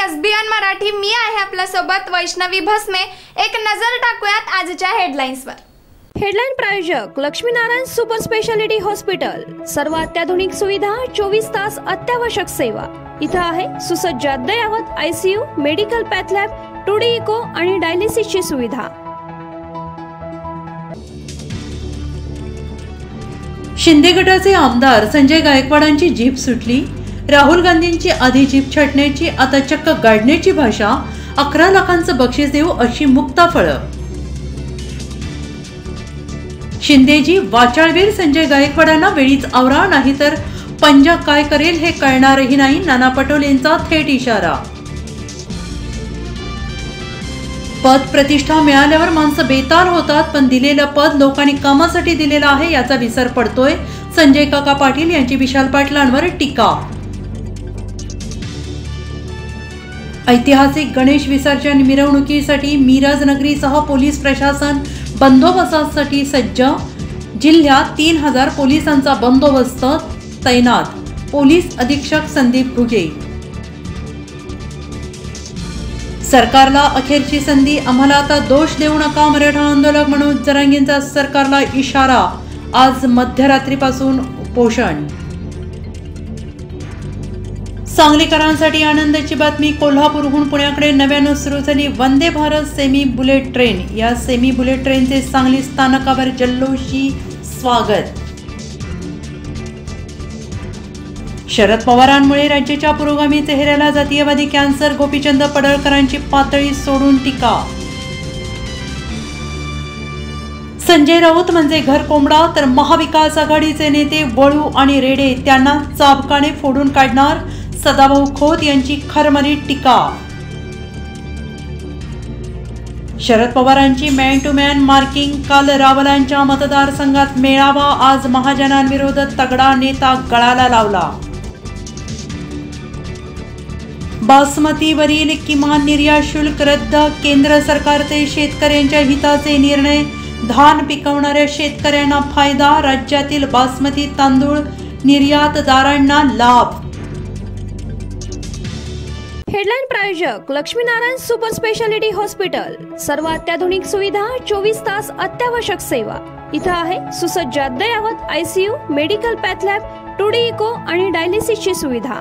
SBN Marathi मी आहे आपल्या सोबत वैष्णवी भस्मे। एक नजर टाकूयात आजच्या हेडलाईन्सवर। हेडलाईन प्रायोजक लक्ष्मीनारायण सुपर स्पेशालिटी हॉस्पिटल। सर्व अत्याधुनिक सुविधा, 24 तास अत्यावश्यक सेवा। इथं आहे सुसज्ज अद्ययावत ICU, medical path lab, 2D echo आणि डायलिसिसची सुविधा। शिंदे गटाचे आमदार संजय गायकवाडांची जीभ सुटली। राहुल गांधींची आधी जीभ छाटण्याची, आता चक्क गाडण्याची भाषा। 11 लाखांचं बक्षीस देऊ अशी मुक्ताफळं। शिंदेजी वाचाळवीर संजय गायकवाडांना वेळीच आवरा, नाहीतर पंजा काय करेल हे कळणारही नाही। नाना पटोलेंचा थेट इशारा। पद प्रतिष्ठा मिळाल्यावर माणसं बेताल होतात, पण दिलेलं पद लोकांनी कामासाठी दिलेलं आहे याचा विसर पडतोय। संजय काका पाटील यांची विशाल पाटलांवर टीका। ऐतिहासिक गणेश विसर्जन मिरवणुकीसाठी मिरज नगरीसह पोलीस प्रशासन बंदोबस्तासाठी सज्ज। जिल्ह्यात 3000 पोलिसांचा बंदोबस्त तैनात। पोलीस अधीक्षक संदीप घुगे। सरकारला अखेरची संधी, आम्हाला आता दोष देऊ नका। मराठा आंदोलक मनोज जरांगेंचा सरकारला इशारा। आज मध्यरात्रीपासून उपोषण। सांगलीकरांसाठी आनंदाची बातमी। कोल्हापूरहून पुण्याकडे नव्यानं सुरू झाली Vande Bharat semi bullet train. या सेमी बुलेट ट्रेनचे सांगली स्थानकावर जल्लोषी स्वागत। शरद पवारांमुळे राज्याच्या पुरोगामी चेहऱ्याला जातीयवादी कॅन्सर, गोपीचंद पडळकरांची पातळी सोडून टीका। संजय राऊत म्हणजे घर कोंबडा, तर महाविकास आघाडीचे नेते वळू आणि रेडे त्यांना चाबकाने फोडून काढणार। सदाभाऊ खोत यांची खरमरीत टीका। शरद पवारांची मॅन टू मॅन मार्किंग। काल रावलांच्या मतदारसंघात मेळावा, आज महाजनांविरोधात तगडा नेता गळाला लावला। बासमतीवरील किमान निर्यात शुल्क रद्द, केंद्र सरकारचे शेतकऱ्यांच्या हिताचे निर्णय। धान पिकवणाऱ्या शेतकऱ्यांना फायदा, राज्यातील बासमती तांदूळ निर्यातदारांना लाभ। हेडलाईन प्रायोजक लक्ष्मीनारायण सुपर स्पेशालिटी हॉस्पिटल। सर्व अत्याधुनिक सुविधा, 24 तास अत्यावश्यक सेवा। इथं आहे सुसज्ज अद्ययावत ICU, medical path lab, 2D echo आणि डायलिसिसची सुविधा।